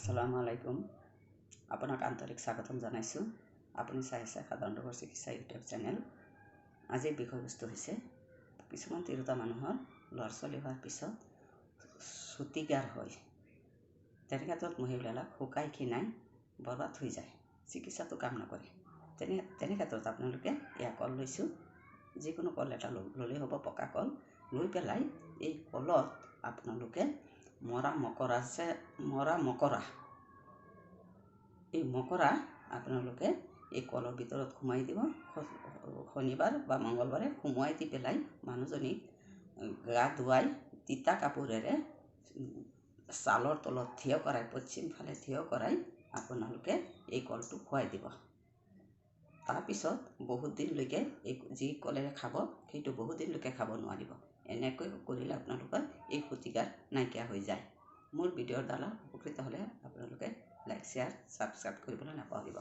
আসসালামু আলাইকুম। আপোনাক আন্তৰিক স্বাগতম জনাইছোঁ। আপুনি চাই আছে সাধাৰণ ৰোগৰ চিকিৎসা ইউটিউব চেনেল। আজিৰ বিষয়বস্তু হৈছে কিছুমান তিৰোতা মানুহৰ ল'ৰা ছোৱালী হোৱাৰ পিছত চুটিগাৰ হয়। তেনে ক্ষেত্ৰত মহিলাবিলাক শুকাই ক্ষীণাই বৰবাদ হৈ যায়, চিকিৎসাটো কাম নকৰে। তেনে ক্ষেত্ৰত আপোনালোকে এয়া কল লৈছোঁ, যিকোনো কল এটা ল'লেই হ'ব, পকা কল লৈ পেলাই এই কলত আপোনালোকে মৰা মকৰা আপোনালোকে এই কলৰ ভিতৰত সোমাই দিব। শনিবাৰ বা মঙ্গলবাৰে সোমোৱাই দি পেলাই মানুহজনীক গা ধুৱাই তিতা কাপোৰেৰে ছালৰ তলত থিয় কৰাই, পশ্চিম ফালে থিয় কৰাই আপোনালোকে এই কলটো খুৱাই দিব। তাৰপিছত বহুত দিনলৈকে যি কলেৰে খাব সেইটো বহুত দিনলৈকে খাব নোৱাৰিব। এনেকৈ কৰিলে আপোনালোকৰ এই চুটিগাৰ নাইকিয়া হৈ যায়। মোৰ ভিডিঅ'ৰ দ্বাৰা উপকৃত হ'লে আপোনালোকে লাইক, শ্বেয়াৰ, ছাবস্ক্ৰাইব কৰিবলৈ নাপাহৰিব।